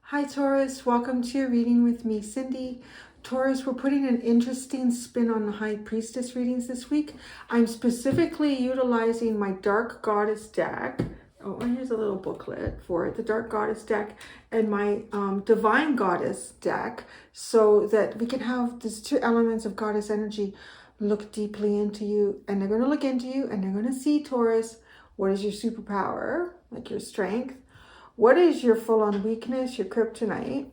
Hi Taurus, welcome to your reading with me, Cindy. Taurus, we're putting an interesting spin on the High Priestess readings this week. I'm specifically utilizing my Dark Goddess deck. Oh, and here's a little booklet for it. The Dark Goddess deck and my Divine Goddess deck, so that we can have these two elements of Goddess energy look deeply into you. And they're going to look into you and they're going to see, Taurus, what is your superpower, like your strength? What is your full-on weakness, your kryptonite?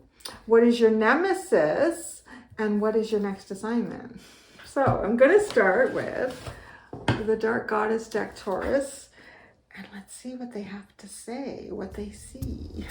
What is your nemesis? And what is your next assignment? So I'm going to start with the Dark Goddess deck, Taurus. And let's see what they have to say, what they see.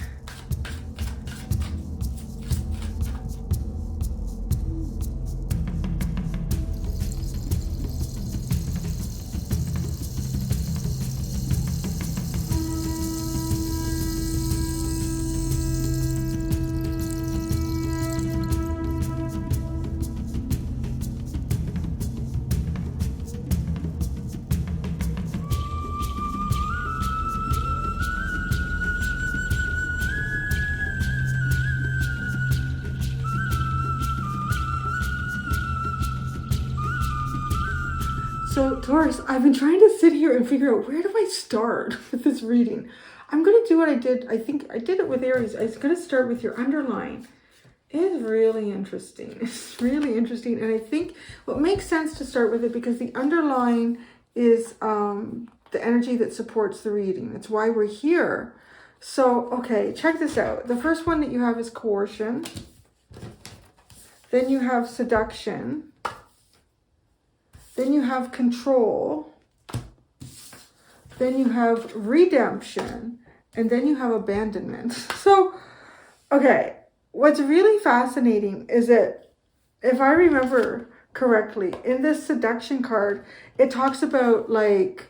So Taurus, I've been trying to sit here and figure out, where do I start with this reading? I'm going to do what I did. I think I did it with Aries. I was going to start with your underline. It's really interesting. It's really interesting. And I think what makes sense to start with it, because the underline is the energy that supports the reading. That's why we're here. So, okay, check this out. The first one that you have is coercion. Then you have seduction. Then you have control. Then you have redemption. And then you have abandonment. So, okay, what's really fascinating is that, if I remember correctly, in this seduction card, it talks about like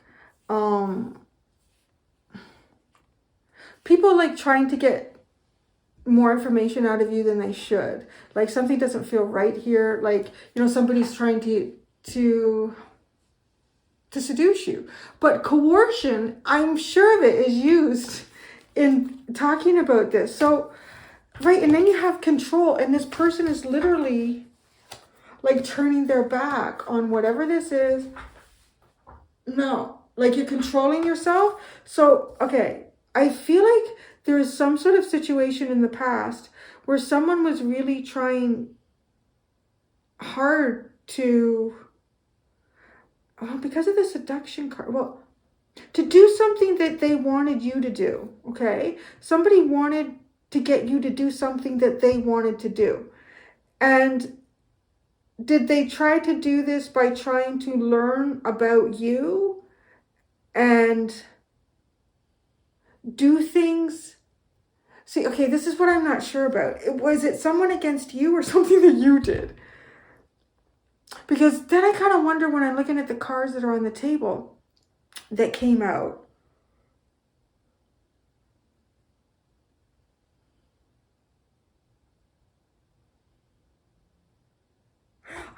people like trying to get more information out of you than they should. Like something doesn't feel right here. Like, you know, somebody's trying to seduce you. But coercion, I'm sure of it, is used in talking about this. So, right, and then you have control, and this person is literally like turning their back on whatever this is. No, like you're controlling yourself. So, okay, I feel like there is some sort of situation in the past where someone was really trying hard to, well, because of the seduction card, well, to do something that they wanted you to do, okay? Somebody wanted to get you to do something that they wanted to do. And did they try to do this by trying to learn about you and do things? See, okay, this is what I'm not sure about. Was it someone against you or something that you did? Because then I kind of wonder, when I'm looking at the cards that are on the table that came out.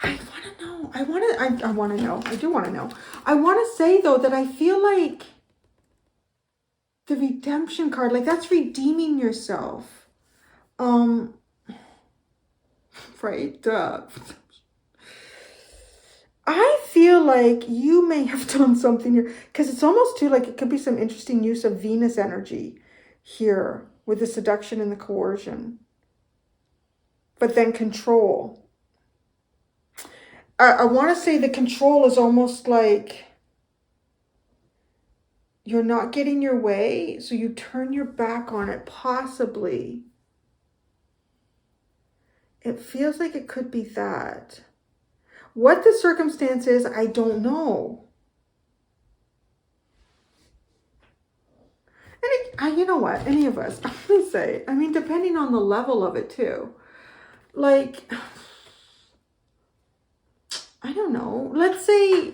I want to know. I want to know. I do want to know. I want to say, though, that I feel like the redemption card, like that's redeeming yourself. Right? I feel like you may have done something here, because it's almost too like it could be some interesting use of Venus energy here with the seduction and the coercion. But then control. I want to say the control is almost like you're not getting your way, so you turn your back on it, possibly. It feels like it could be that. What the circumstance is, I don't know. And you know what? Any of us, I'm going to say, I mean, depending on the level of it too. Like, I don't know. Let's say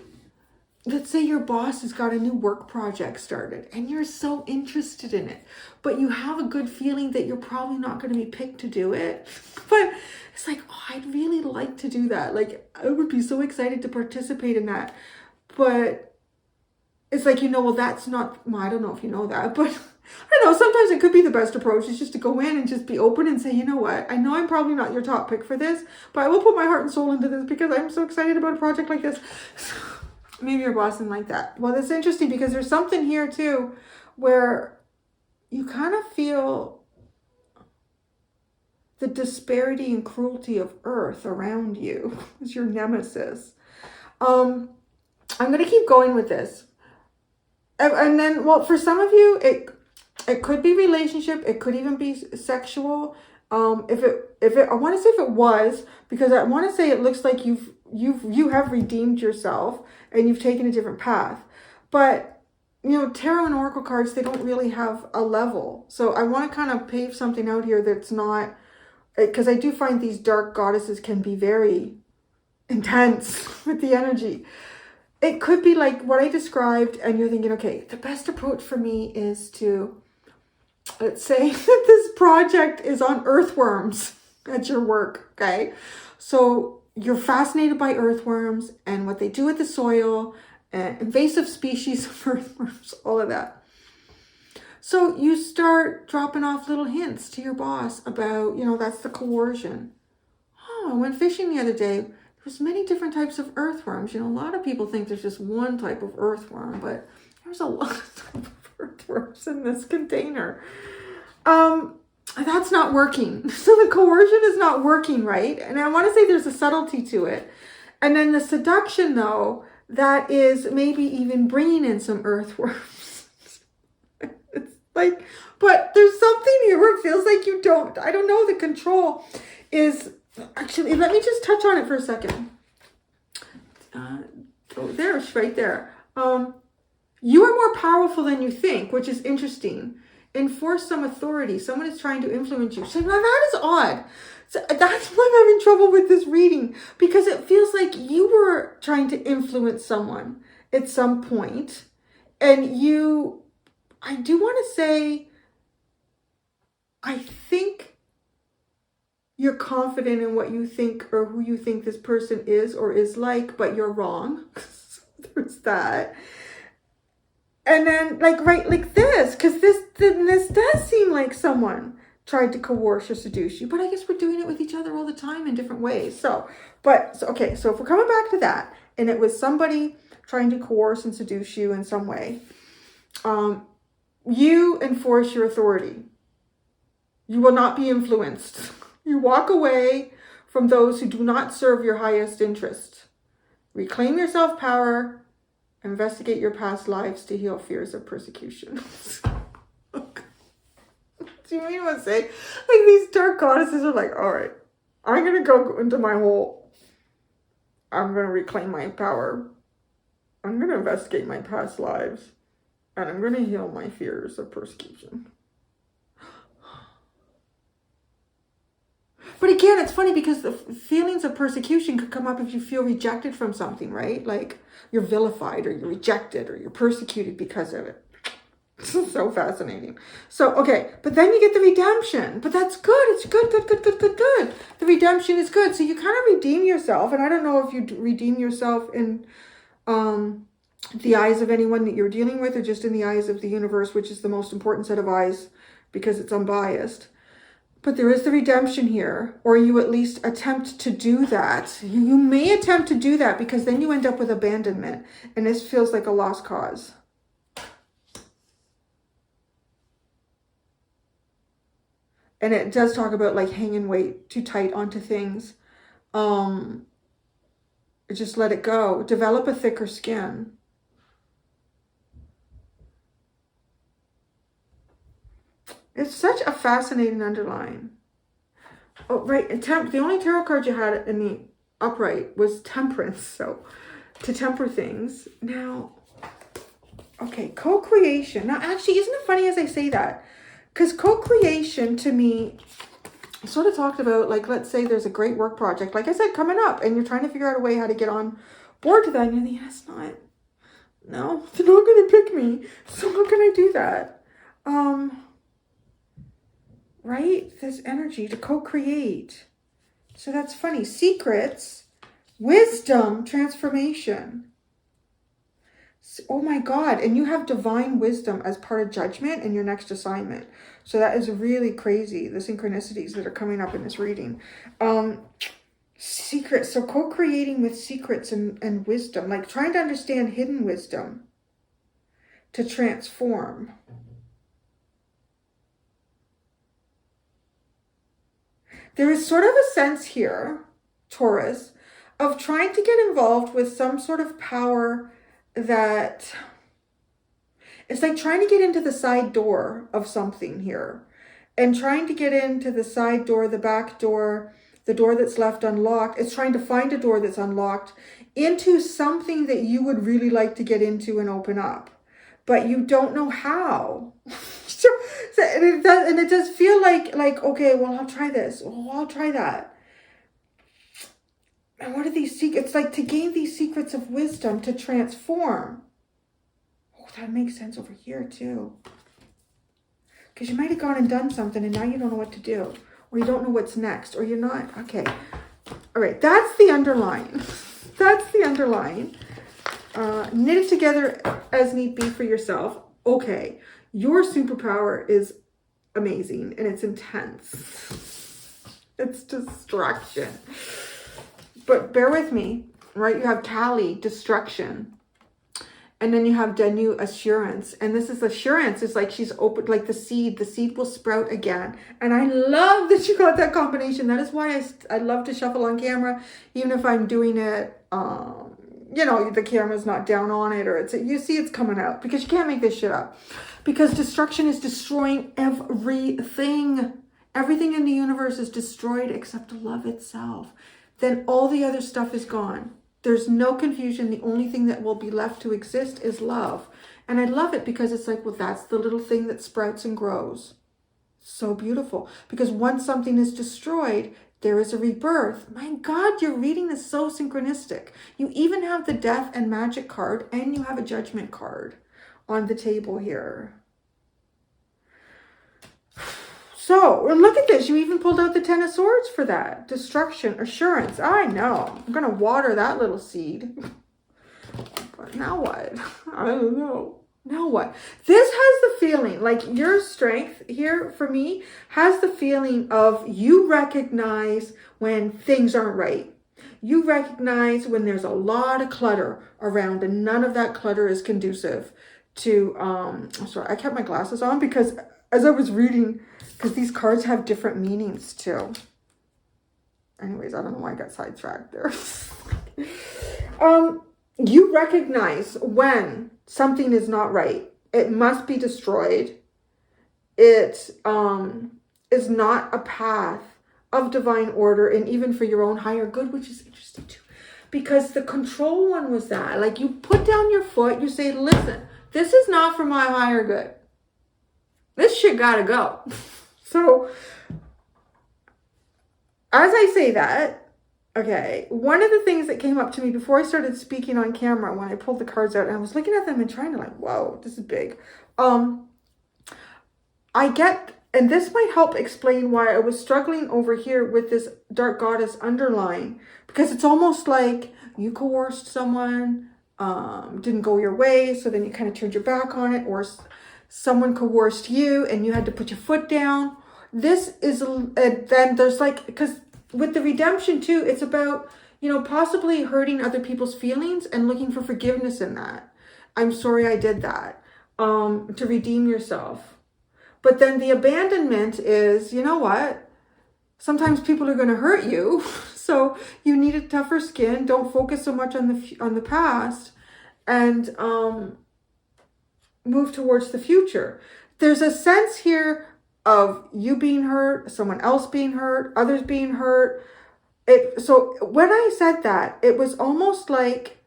your boss has got a new work project started and you're so interested in it, but you have a good feeling that you're probably not going to be picked to do it. But it's like, oh, I'd really like to do that. Like, I would be so excited to participate in that. But it's like, well, that's not, well, I don't know if you know that, but I don't know, sometimes it could be the best approach is just to go in and just be open and say, you know what, I know I'm probably not your top pick for this, but I will put my heart and soul into this because I'm so excited about a project like this. Maybe your boss didn't like that. Well, that's interesting because there's something here too where you kind of feel the disparity and cruelty of Earth around you is your nemesis. I'm going to keep going with this. And then, well, for some of you, it could be relationship. It could even be sexual. I want to say if it was, because I want to say it looks like you have redeemed yourself and you've taken a different path. But, tarot and oracle cards, they don't really have a level. So I want to kind of pave something out here that's not, because I do find these dark goddesses can be very intense with the energy. It could be like what I described, and you're thinking, okay, the best approach for me is to, let's say that this project is on earthworms at your work, okay? So you're fascinated by earthworms and what they do with the soil, invasive species of earthworms, all of that. So you start dropping off little hints to your boss about, that's the coercion. Oh, I went fishing the other day. There's many different types of earthworms. A lot of people think there's just one type of earthworm, but there's a lot of types of earthworms in this container. That's not working. So the coercion is not working, right? And I want to say there's a subtlety to it. And then the seduction, though, that is maybe even bringing in some earthworms. It's like, but there's something here where it feels like I don't know, the control is... Actually, let me just touch on it for a second. There's right there. You are more powerful than you think, which is interesting. Enforce some authority. Someone is trying to influence you. So now that is odd. So that's why I'm having trouble with this reading, because it feels like you were trying to influence someone at some point. And I do want to say, I think you're confident in what you think or who you think this person is or is like, but you're wrong. There's that. And then like this, because this does seem like someone tried to coerce or seduce you, but I guess we're doing it with each other all the time in different ways. So if we're coming back to that, and it was somebody trying to coerce and seduce you in some way, you enforce your authority. You will not be influenced. You walk away from those who do not serve your highest interest. Reclaim your self-power. Investigate your past lives to heal fears of persecution. Do you mean what I say? Like, these dark goddesses are like, all right, I'm going to go into my hole. I'm going to reclaim my power. I'm going to investigate my past lives. And I'm going to heal my fears of persecution. But again, it's funny because the feelings of persecution could come up if you feel rejected from something, right? Like you're vilified or you're rejected or you're persecuted because of it. So fascinating. So, okay, but then you get the redemption. But that's good. It's good. The redemption is good. So you kind of redeem yourself. And I don't know if you redeem yourself in the eyes of anyone that you're dealing with or just in the eyes of the universe, which is the most important set of eyes because it's unbiased. But there is the redemption here, or you at least attempt to do that. You may attempt to do that because then you end up with abandonment. And this feels like a lost cause. And it does talk about like hanging weight too tight onto things. Just let it go. Develop a thicker skin. It's such a fascinating underline. Oh, right. The only tarot card you had in the upright was temperance. So to temper things. Now, okay, co-creation. Now, actually, isn't it funny as I say that? Because co-creation to me sort of talked about, like, let's say there's a great work project, like I said, coming up, and you're trying to figure out a way how to get on board to that. And you're thinking, that's not, no, they're not going to pick me. So how can I do that? Right? This energy to co-create. So that's funny. Secrets, wisdom, transformation. Oh my God. And you have divine wisdom as part of judgment in your next assignment. So that is really crazy, the synchronicities that are coming up in this reading. Secrets. So co-creating with secrets and wisdom, like trying to understand hidden wisdom to transform. There is sort of a sense here, Taurus, of trying to get involved with some sort of power that it's like trying to get into the side door of something here, and trying to get into the side door, the back door, the door that's left unlocked. It's trying to find a door that's unlocked into something that you would really like to get into and open up, but you don't know how. And it does feel like, okay, well, I'll try this. Oh, I'll try that. And what are these secrets? It's like to gain these secrets of wisdom to transform. Oh, that makes sense over here too. Because you might have gone and done something and now you don't know what to do. Or you don't know what's next. Or you're not. Okay. All right. That's the underlying. That's the underlying. Knit it together as need be for yourself. Okay. Your superpower is amazing and it's intense. It's destruction. But bear with me, right? You have Kali, destruction. And then you have Danu, assurance. And this is assurance. It's like she's open, like the seed. The seed will sprout again. And I love that you got that combination. That is why I love to shuffle on camera, even if I'm doing it, you know, the camera's not down on it, or you see it's coming out, because you can't make this shit up. Because destruction is destroying everything. Everything in the universe is destroyed except love itself. Then all the other stuff is gone. There's no confusion. The only thing that will be left to exist is love. And I love it because it's like, well, that's the little thing that sprouts and grows. So beautiful. Because once something is destroyed, there is a rebirth. My God, your reading is so synchronistic. You even have the death and magic card, and you have a judgment card on the table here. So, and look at this. You even pulled out the Ten of Swords for that. Destruction, assurance. I know. I'm going to water that little seed. But now what? I don't know. Now what? This has the feeling, like your strength here for me has the feeling of you recognize when things aren't right. You recognize when there's a lot of clutter around and none of that clutter is conducive to, sorry, I kept my glasses on because as I was reading, because these cards have different meanings too. Anyways, I don't know why I got sidetracked there. You recognize when something is not right. It must be destroyed. It is not a path of divine order, and even for your own higher good, which is interesting too. Because the control one was that, like, you put down your foot, you say, listen, this is not for my higher good. This shit gotta go. So, as I say that, okay, one of the things that came up to me before I started speaking on camera, when I pulled the cards out and I was looking at them and trying to like, whoa, this is big. I get, and this might help explain why I was struggling over here with this dark goddess underline, because it's almost like you coerced someone, didn't go your way, so then you kind of turned your back on it, or someone coerced you and you had to put your foot down. This is, then there's like, because with the redemption too, it's about, you know, possibly hurting other people's feelings and looking for forgiveness in that. I'm sorry I did that, to redeem yourself. But then the abandonment is, you know what? Sometimes people are going to hurt you. So you need a tougher skin. Don't focus so much on the past, and move towards the future. There's a sense here of you being hurt, someone else being hurt, others being hurt. So when I said that, it was almost like,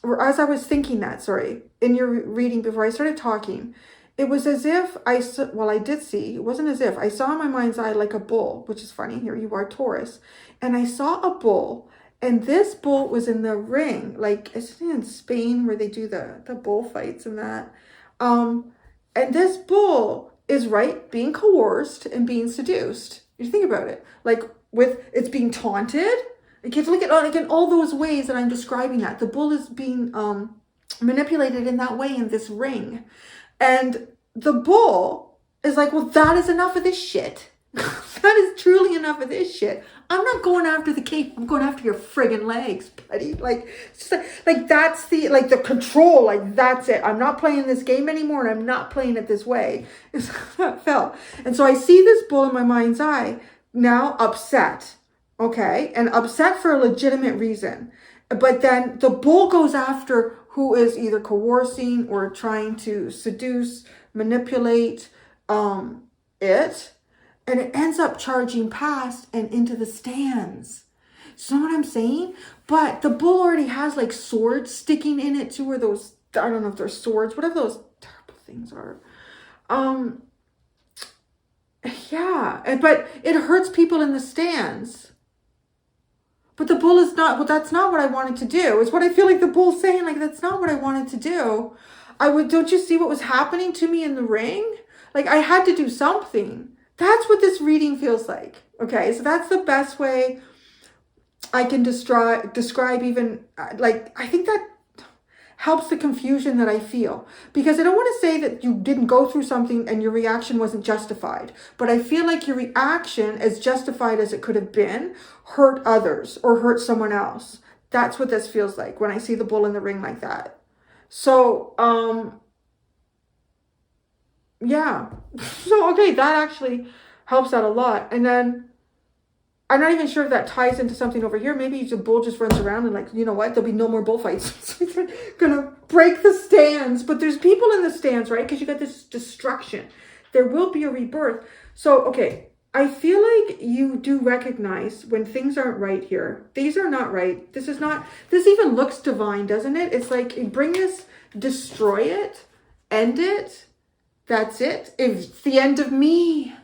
or as I was thinking that, sorry, in your reading before I started talking, it was as if I did see, it wasn't as if, I saw in my mind's eye like a bull, which is funny, here you are, Taurus, and I saw a bull, and this bull was in the ring, like, isn't it in Spain where they do the bull fights and that? And this bull is being coerced and being seduced. You think about it, like it's being taunted. You can look at like in all those ways that I'm describing that. The bull is being manipulated in that way in this ring. And the bull is like, well, that is enough of this shit. That is truly enough of this shit. I'm not going after the cape. I'm going after your friggin' legs, buddy. Like, it's just like that's the, like the control, like that's it. I'm not playing this game anymore and I'm not playing it this way. It's how it felt. And so I see this bull in my mind's eye now upset. Okay. And upset for a legitimate reason. But then the bull goes after who is either coercing or trying to seduce, manipulate it. And it ends up charging past and into the stands. You know what I'm saying? But the bull already has like swords sticking in it too, or those, I don't know if they're swords, whatever those terrible things are. Yeah, but it hurts people in the stands. But the bull is not, well, that's not what I wanted to do. It's what I feel like the bull's saying, like, that's not what I wanted to do. Don't you see what was happening to me in the ring? Like, I had to do something. That's what this reading feels like. Okay, so that's the best way I can describe even, like, I think that helps the confusion that I feel. Because I don't want to say that you didn't go through something and your reaction wasn't justified. But I feel like your reaction, as justified as it could have been, hurt others or hurt someone else. That's what this feels like when I see the bull in the ring like that. So, yeah. So, okay, that actually helps out a lot. And then I'm not even sure if that ties into something over here. Maybe the bull just runs around and like, you know what? There'll be no more bullfights. So it's gonna break the stands. But there's people in the stands, right? Because you got this destruction. There will be a rebirth. So, okay, I feel like you do recognize when things aren't right here. These are not right. This is not, this even looks divine, doesn't it? It's like, bring this, destroy it, end it. That's it. It's the end of me.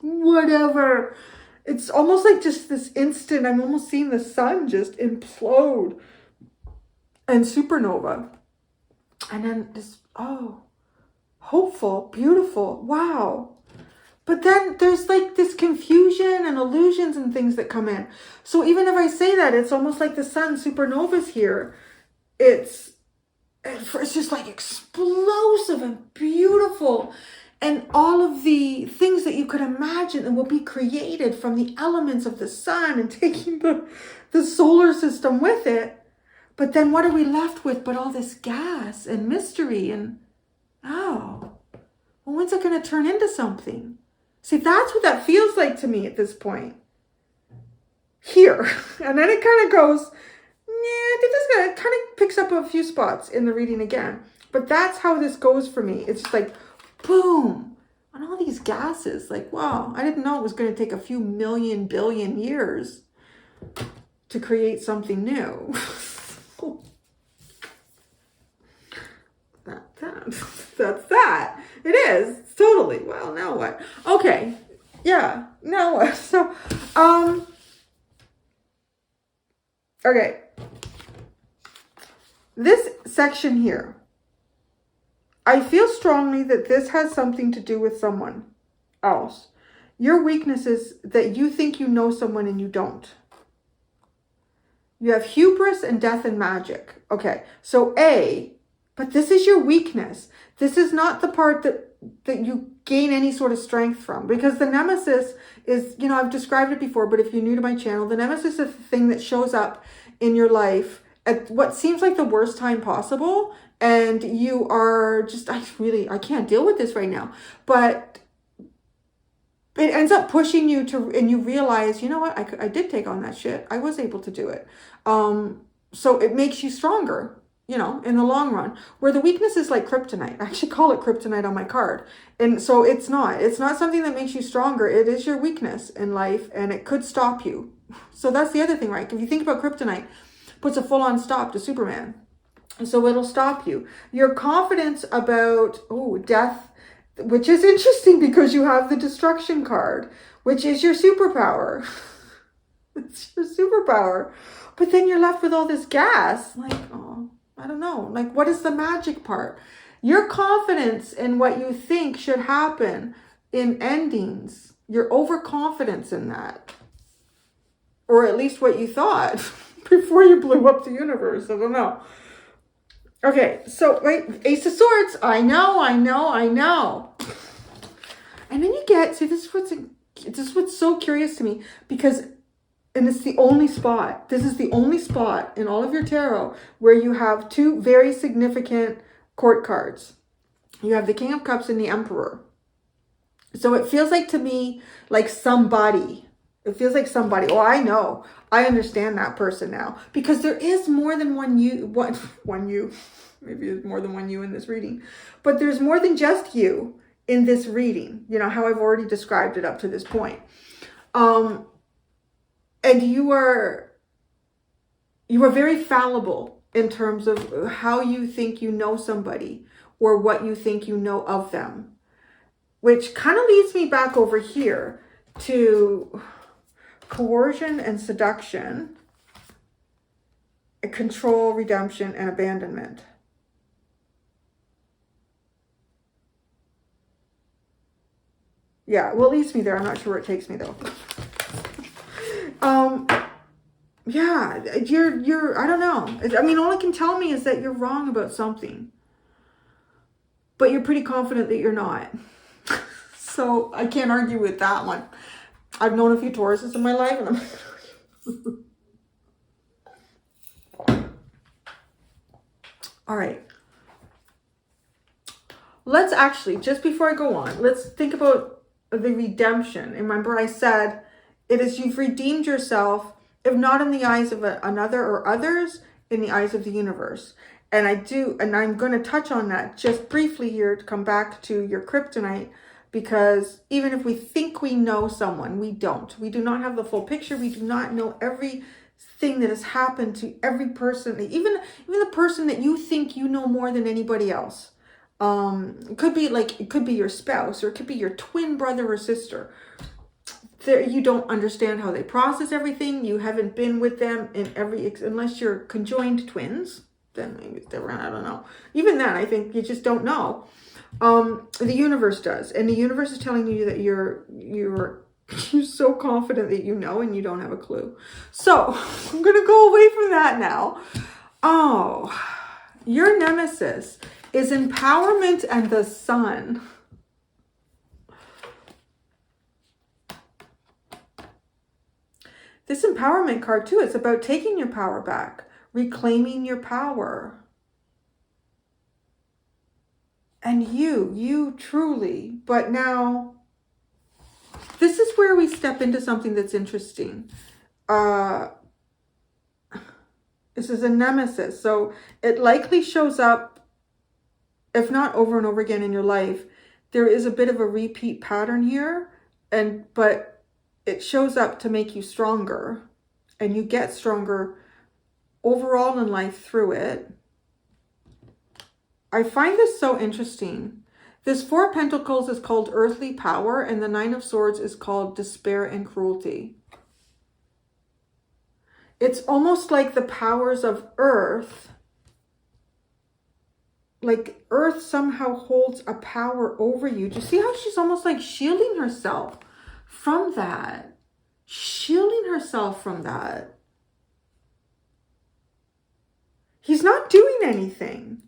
Whatever. It's almost like just this instant, I'm almost seeing the sun just implode and supernova. And then this, oh, hopeful, beautiful, wow. But then there's like this confusion and illusions and things that come in. So even if I say that, it's almost like the sun supernovas here. It's just like explosive and beautiful. And all of the things that you could imagine and will be created from the elements of the sun and taking the solar system with it. But then what are we left with but all this gas and mystery and, oh, well, when's it going to turn into something? See, that's what that feels like to me at this point. Here. And then it kind of goes, yeah, it kind of picks up a few spots in the reading again. But that's how this goes for me. It's just like, boom, and all these gases, like, wow, I didn't know it was going to take a few million, billion years to create something new. That's that. It is. It's totally. Well, now what? Okay. Yeah. Now what? So, okay. This section here, I feel strongly that this has something to do with someone else. Your weakness is that you think you know someone and you don't. You have hubris and death and magic. Okay, so but this is your weakness. This is not the part that you gain any sort of strength from. Because the Nemesis is, you know, I've described it before, but if you're new to my channel, the Nemesis is the thing that shows up in your life at what seems like the worst time possible. And you are just, I can't deal with this right now. But it ends up pushing you to, and you realize, you know what, I did take on that shit. I was able to do it. So it makes you stronger, you know, in the long run. Where the weakness is like kryptonite. I actually call it kryptonite on my card. And so it's not something that makes you stronger. It is your weakness in life and it could stop you. So that's the other thing, right? If you think about kryptonite, puts a full-on stop to Superman. So it'll stop you. Your confidence about, death, which is interesting because you have the destruction card, which is your superpower. It's your superpower. But then you're left with all this gas. Like, oh, I don't know. Like, what is the magic part? Your confidence in what you think should happen in endings, your overconfidence in that. Or at least what you thought before you blew up the universe. I don't know. Okay, so wait, Ace of Swords. I know. And then you get, see, this is what's so curious to me, because, and it's the only spot, this is the only spot in all of your tarot where you have two very significant court cards. You have the King of Cups and the Emperor. So it feels like to me, like somebody. It feels like somebody. Oh, I know. I understand that person now. Because there is more than one you. One you. Maybe there's more than one you in this reading. But there's more than just you in this reading. You know, how I've already described it up to this point. And you are very fallible in terms of how you think you know somebody or what you think you know of them. Which kind of leads me back over here to coercion and seduction, control, redemption, and abandonment. Yeah, well, it leads me there. I'm not sure where it takes me though. Yeah, you're, I don't know. I mean, all it can tell me is that you're wrong about something, but you're pretty confident that you're not. So I can't argue with that one. I've known a few Tauruses in my life, and all right. Let's actually, just before I go on, let's think about the redemption. And remember, I said it is you've redeemed yourself, if not in the eyes of another or others, in the eyes of the universe. And I'm going to touch on that just briefly here to come back to your kryptonite. Because even if we think we know someone, we don't. We do not have the full picture. We do not know everything that has happened to every person, even the person that you think you know more than anybody else. It could be your spouse, or it could be your twin brother or sister. You don't understand how they process everything. You haven't been with them in unless you're conjoined twins. Then maybe it's different. I don't know. Even then, I think you just don't know. The universe does, and the universe is telling you that you're so confident that you know, and you don't have a clue. So I'm gonna go away from that now. Oh, your nemesis is empowerment and the sun. This empowerment card too, it's about taking your power back, reclaiming your power. And you truly, but now, this is where we step into something that's interesting. This is a nemesis, so it likely shows up, if not over and over again in your life. There is a bit of a repeat pattern here, but it shows up to make you stronger, and you get stronger overall in life through it. I find this so interesting. This Four of Pentacles is called earthly power, and the Nine of Swords is called despair and cruelty. It's almost like the powers of earth, like earth somehow holds a power over you. Do you see how she's almost like shielding herself from that? Shielding herself from that. He's not doing anything.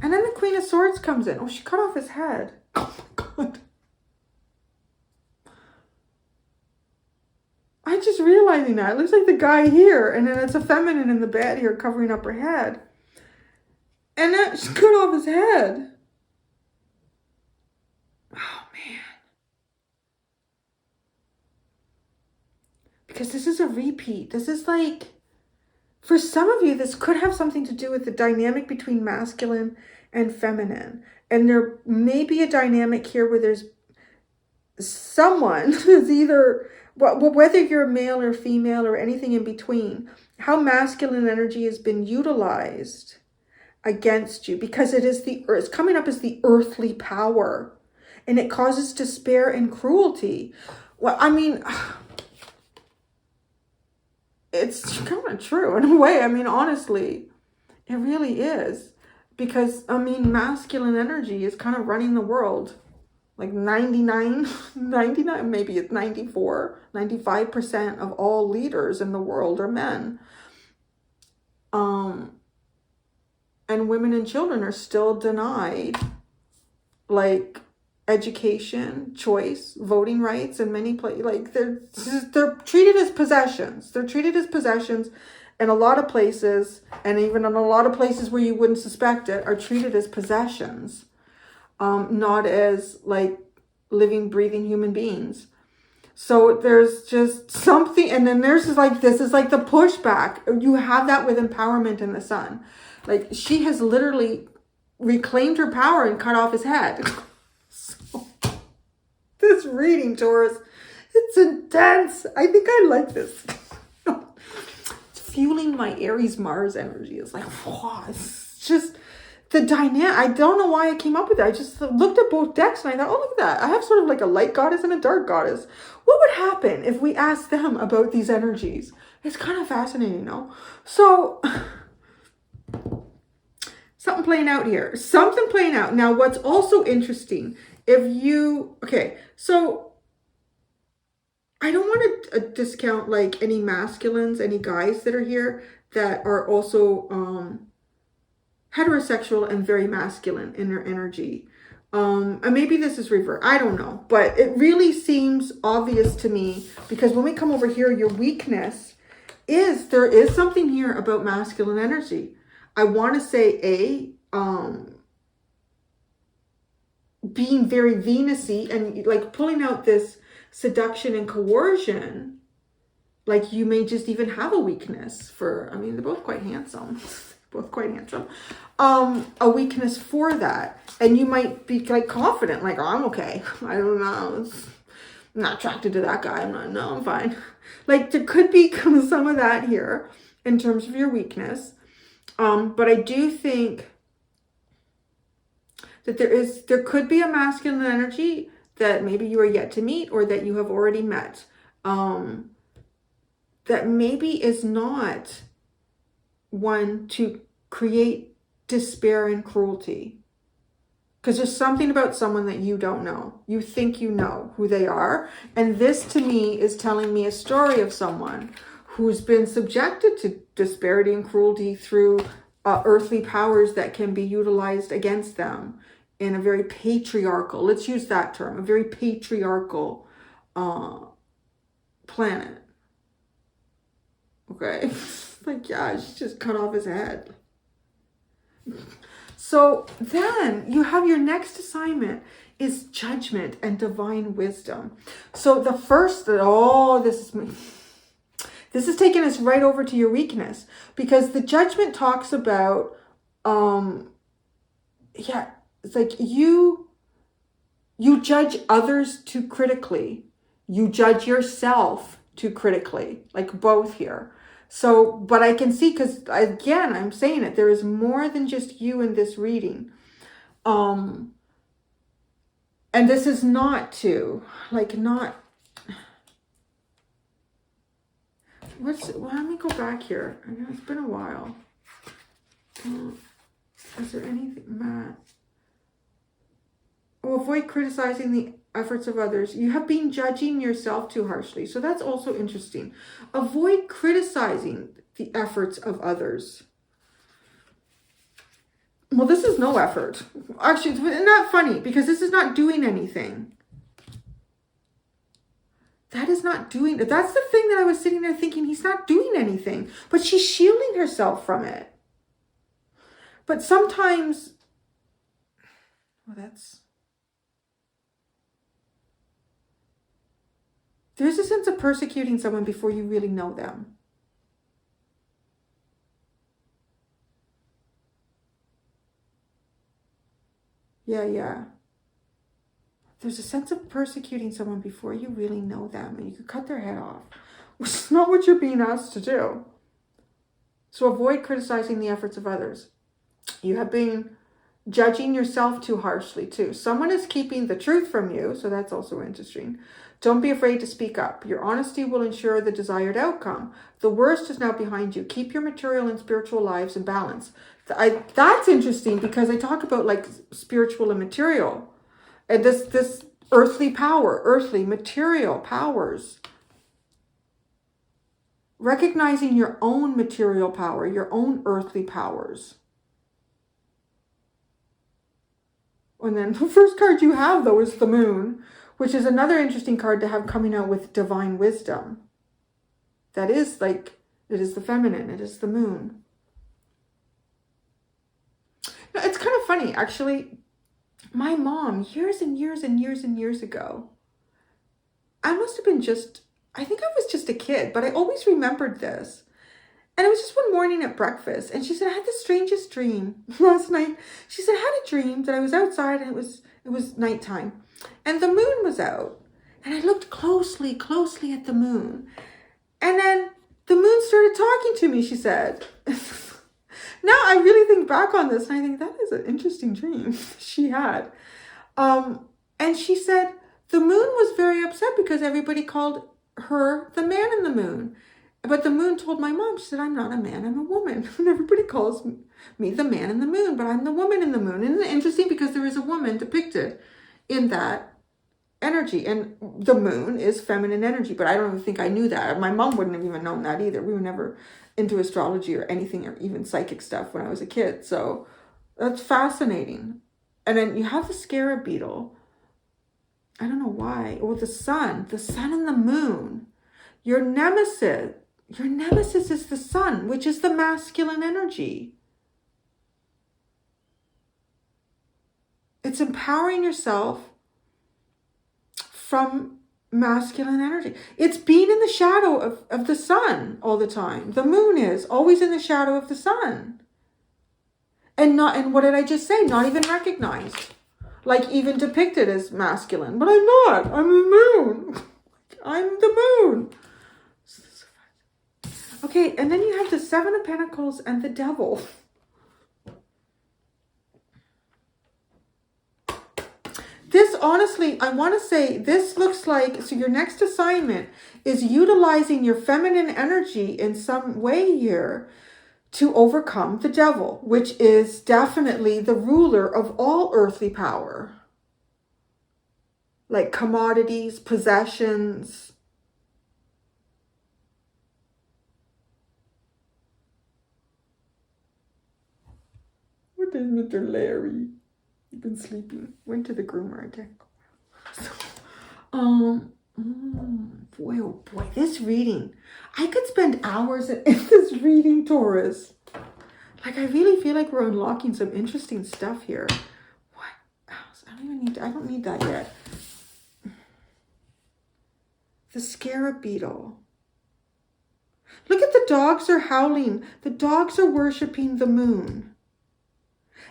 And then the Queen of Swords comes in. Oh, she cut off his head. Oh my God. I'm just realizing that. It looks like the guy here. And then it's a feminine in the bed here covering up her head. And then she cut off his head. Oh, man. Because this is a repeat. This is like, for some of you, this could have something to do with the dynamic between masculine and feminine. And there may be a dynamic here where there's someone who's either, whether you're male or female or anything in between, how masculine energy has been utilized against you, because it's coming up as the earthly power, and it causes despair and cruelty. Well, I mean, it's kind of true in a way. I mean, honestly, it really is. Because, I mean, masculine energy is kind of running the world. like 99, maybe it's 94, 95% of all leaders in the world are men. And women and children are still denied like education, choice, voting rights in many places. Like they're treated as possessions. They're treated as possessions in a lot of places, and even in a lot of places where you wouldn't suspect it, are treated as possessions, not as like living, breathing human beings. So there's just something, and then there's like, this is like the pushback. You have that with empowerment in the sun. Like she has literally reclaimed her power and cut off his head. So, this reading, Taurus, it's intense. I think I like this. It's fueling my Aries Mars energy. It's like, wow, it's just the dynamic. I don't know why I came up with it. I just looked at both decks and I thought, oh, look at that. I have sort of like a light goddess and a dark goddess. What would happen if we asked them about these energies? It's kind of fascinating, no? So something playing out here. Something playing out. Now, what's also interesting, okay, so I don't want to discount like any masculines, any guys that are here that are also heterosexual and very masculine in their energy. And maybe this is reversed. I don't know. But it really seems obvious to me, because when we come over here, your weakness is, there is something here about masculine energy. I want to say being very Venus-y and like pulling out this seduction and coercion. Like you may just even have a weakness for, I mean, they're both quite handsome. Both quite handsome. A weakness for that. And you might be like confident, like, oh, I'm okay. I don't know. I'm not attracted to that guy. I'm fine. Like there could be some of that here in terms of your weakness. But I do think that there could be a masculine energy that maybe you are yet to meet or that you have already met. That maybe is not one to create despair and cruelty. Because there's something about someone that you don't know. You think you know who they are. And this to me is telling me a story of someone who's been subjected to disparity and cruelty through earthly powers that can be utilized against them in a very patriarchal, let's use that term, a very patriarchal planet. Okay. Like, yeah, she just cut off his head. So then you have your next assignment is judgment and divine wisdom. So the first, this is taking us right over to your weakness, because the judgment talks about, it's like you judge others too critically. You judge yourself too critically, like both here. So, but I can see, because again, I'm saying it, there is more than just you in this reading. And this is not let me go back here. I know it's been a while. Is there anything, Matt? Oh, avoid criticizing the efforts of others. You have been judging yourself too harshly. So that's also interesting. Avoid criticizing the efforts of others. Well, this is no effort. Actually, isn't that funny? Because this is not doing anything. That is not doing it. That's the thing that I was sitting there thinking, he's not doing anything. But she's shielding herself from it. But sometimes, there's a sense of persecuting someone before you really know them. Yeah. There's a sense of persecuting someone before you really know them, and you could cut their head off, which is not what you're being asked to do. So avoid criticizing the efforts of others. You have been judging yourself too harshly too. Someone is keeping the truth from you, so that's also interesting. Don't be afraid to speak up. Your honesty will ensure the desired outcome. The worst is now behind you. Keep your material and spiritual lives in balance. That's interesting, because I talk about like spiritual and material. And this earthly power, earthly material powers. Recognizing your own material power, your own earthly powers. And then the first card you have, though, is the moon, which is another interesting card to have coming out with divine wisdom. That is like, it is the feminine, it is the moon. Now, it's kind of funny, actually. My mom, years and years and years and years ago, I must have been I think I was just a kid, but I always remembered this. And it was just one morning at breakfast, and she said, I had the strangest dream last night. She said, I had a dream that I was outside, and it was nighttime, and the moon was out. And I looked closely at the moon. And then the moon started talking to me, she said. Now I really think back on this, and I think that is an interesting dream she had. And she said the moon was very upset because everybody called her the man in the moon. But the moon told my mom, she said, I'm not a man, I'm a woman. And everybody calls me the man in the moon, but I'm the woman in the moon. And isn't it interesting because there is a woman depicted in that energy. And the moon is feminine energy, but I don't even think I knew that. My mom wouldn't have even known that either. We were never into astrology or anything, or even psychic stuff when I was a kid. So that's fascinating. And then you have the scarab beetle. I don't know why. Or the sun and the moon. Your nemesis is the sun, which is the masculine energy. It's empowering yourself from masculine energy. It's being in the shadow of the sun all the time. The moon is always in the shadow of the sun. And what did I just say? Not even recognized. Like even depicted as masculine. But I'm not. I'm the moon. I'm the moon. Okay, and then you have the Seven of Pentacles and the Devil. This, honestly, I want to say, this looks like, so your next assignment is utilizing your feminine energy in some way here to overcome the devil, which is definitely the ruler of all earthly power. Like commodities, possessions. What is Mr. Larry? You've been sleeping. Went to the groomer again. Boy, oh boy, this reading. I could spend hours in this reading, Taurus. Like, I really feel like we're unlocking some interesting stuff here. What else? I don't need that yet. The scarab beetle. Look at the dogs are howling. The dogs are worshiping the moon.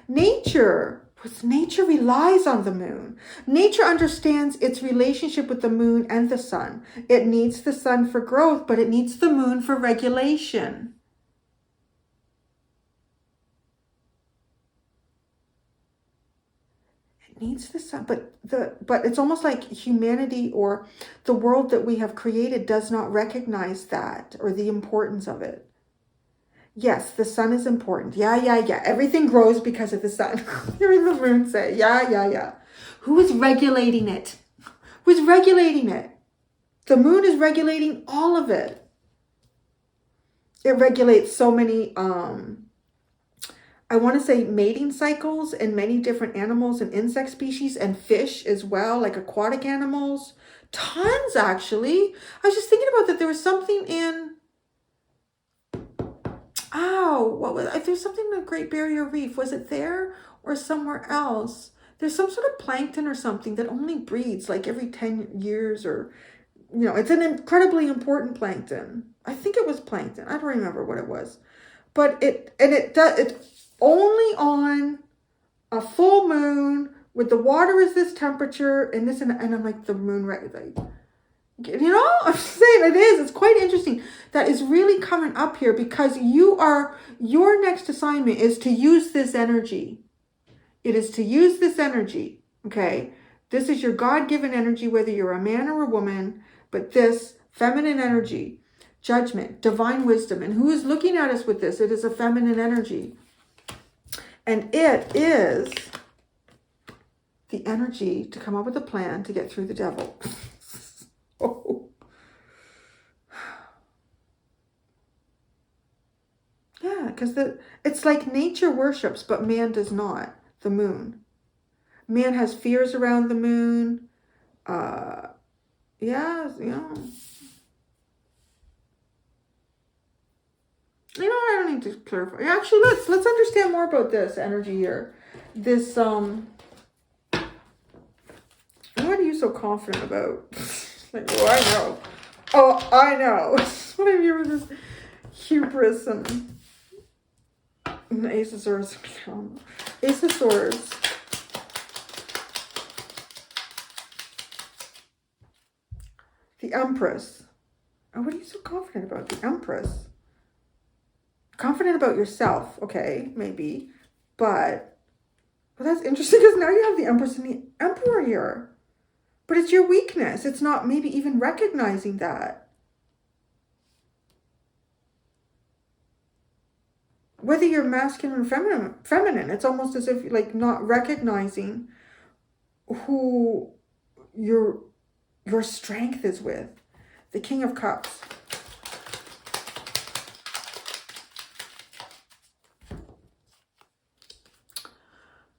Nature relies on the moon. Nature understands its relationship with the moon and the sun. It needs the sun for growth, but it needs the moon for regulation. It needs the sun, but it's almost like humanity or the world that we have created does not recognize that or the importance of it. Yes, the sun is important. Yeah. Everything grows because of the sun. Hearing the moon say, yeah. Who is regulating it? Who's regulating it? The moon is regulating all of it. It regulates so many, I want to say mating cycles in many different animals and insect species and fish as well, like aquatic animals. Tons, actually. I was just thinking about that. There was something in... there's something in the Great Barrier Reef. Was it there or somewhere else? There's some sort of plankton or something that only breeds like every 10 years or, it's an incredibly important plankton. I think it was plankton. I don't remember what it was. But it's only on a full moon with the water is this temperature and this and I'm like the moon, right? Like, I'm saying it is. It's quite interesting. That is really coming up here because your next assignment is to use this energy. It is to use this energy. Okay. This is your God-given energy, whether you're a man or a woman, but this feminine energy, judgment, divine wisdom. And who is looking at us with this? It is a feminine energy. And it is the energy to come up with a plan to get through the devil. Oh. Yeah, because it's like nature worships, but man does not. The moon. Man has fears around the moon. Yeah, I don't need to clarify. Actually, let's understand more about this energy here. This what are you so confident about? Like, oh, I know. Oh, I know. What have you with this hubris and Ace of Swords? Ace of Swords. The Empress. Oh, what are you so confident about? The Empress. Confident about yourself, okay, maybe. But, well, that's interesting because now you have the Empress and the Emperor here. But it's your weakness. It's not maybe even recognizing that. Whether you're masculine or feminine, it's almost as if like not recognizing who your strength is with. The King of Cups.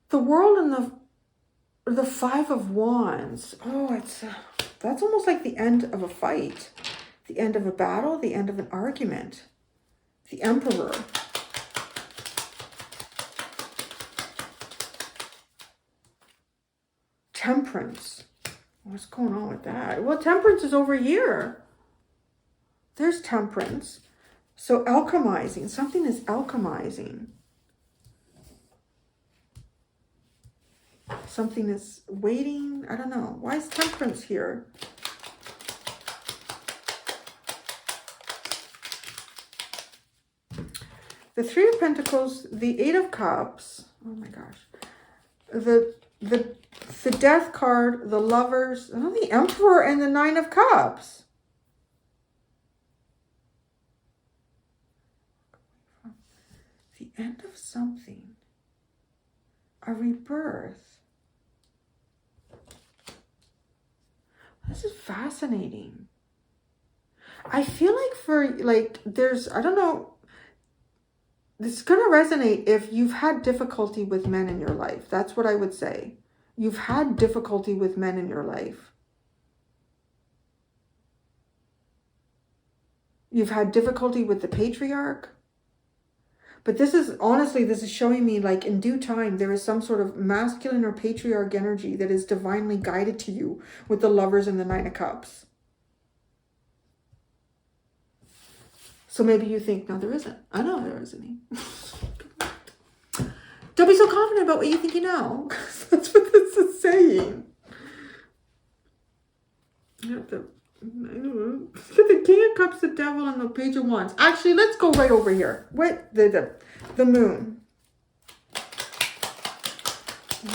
The World and the Five of Wands. Oh, that's almost like the end of a fight. The end of a battle, the end of an argument. The Emperor. Temperance. What's going on with that? Well, Temperance is over here. There's Temperance. So alchemizing. Something is alchemizing. Something is waiting. I don't know. Why is Temperance here? The Three of Pentacles, the Eight of Cups. Oh my gosh. The Death card, the Lovers, the Emperor, and the Nine of Cups. The end of something. A rebirth. This is fascinating. I feel like there's, I don't know, this is going to resonate if you've had difficulty with men in your life. That's what I would say. You've had difficulty with men in your life. You've had difficulty with the patriarch. But this is, honestly, this is showing me like in due time, there is some sort of masculine or patriarch energy that is divinely guided to you with the Lovers and the Nine of Cups. So maybe you think, no, there isn't. I know there isn't any. Don't be so confident about what you think you know. That's what this is saying. You have to, I don't know. Look at the King of Cups, the Devil, and the Page of Wands. Actually, let's go right over here. What? The Moon.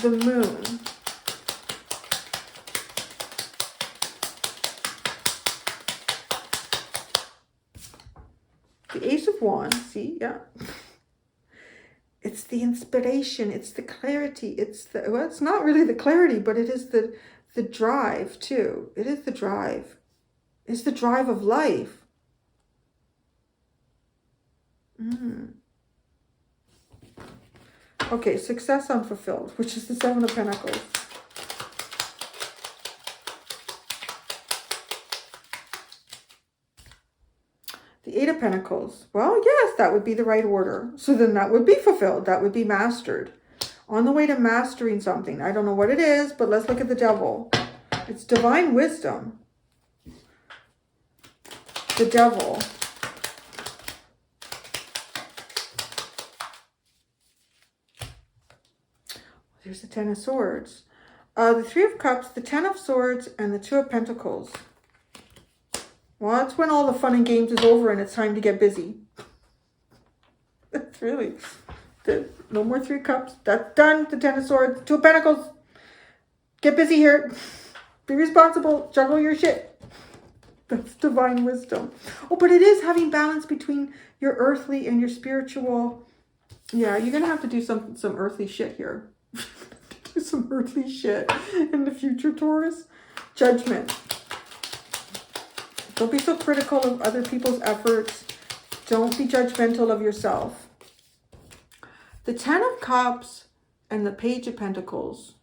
The Moon. The Ace of Wands. See? Yeah. It's the inspiration. It's the clarity. It's not really the clarity, but it is the drive too. It is the drive. It's the drive of life. Okay, success unfulfilled, which is the Seven of Pentacles. The Eight of Pentacles. Well, yes, that would be the right order. So then that would be fulfilled. That would be mastered. On the way to mastering something. I don't know what it is, but let's look at the Devil. It's divine wisdom. The Devil. There's the Ten of Swords. The Three of Cups, the Ten of Swords, and the Two of Pentacles. Well, that's when all the fun and games is over and it's time to get busy. That's really... No more Three Cups. That's done. The Ten of Swords. Two of Pentacles. Get busy here. Be responsible. Juggle your shit. That's divine wisdom. Oh, but it is having balance between your earthly and your spiritual. Yeah, you're going to have to do some earthly shit here. do some earthly shit in the future, Taurus. Judgment. Don't be so critical of other people's efforts. Don't be judgmental of yourself. The Ten of Cups and the Page of Pentacles.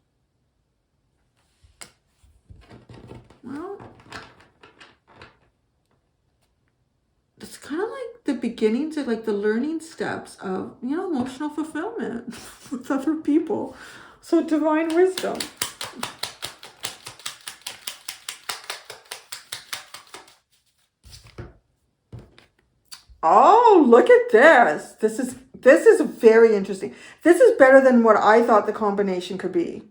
Well, it's kind of like the beginnings of like the learning steps of, you know, emotional fulfillment with other people. So divine wisdom. Oh, look at this. This is very interesting. This is better than what I thought the combination could be.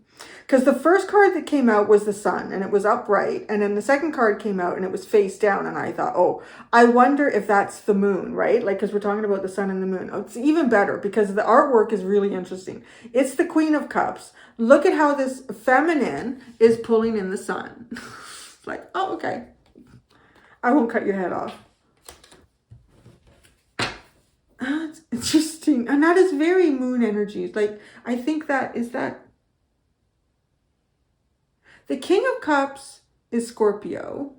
Because the first card that came out was the sun and it was upright. And then the second card came out and it was face down. And I thought, oh, I wonder if that's the moon, right? Like, because we're talking about the sun and the moon. Oh, it's even better because the artwork is really interesting. It's the Queen of Cups. Look at how this feminine is pulling in the sun. It's like, oh, okay. I won't cut your head off. It's interesting. And that is very moon energy. Like, I think that is that. The King of Cups is Scorpio.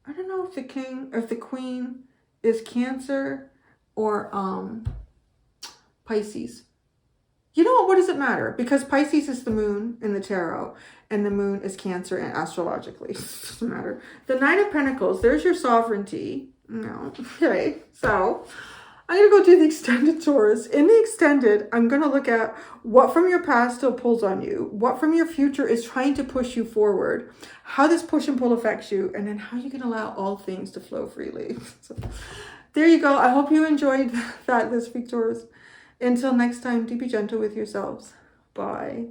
I don't know if the king, if the queen is Cancer or Pisces. You know what does it matter? Because Pisces is the moon in the tarot and the moon is Cancer and astrologically. It doesn't matter. The Nine of Pentacles, there's your sovereignty. No. Okay, so I'm going to go do the extended, Taurus. In the extended, I'm going to look at what from your past still pulls on you, what from your future is trying to push you forward, how this push and pull affects you, and then how you can allow all things to flow freely. So, there you go. I hope you enjoyed that this week, Taurus. Until next time, do be gentle with yourselves. Bye.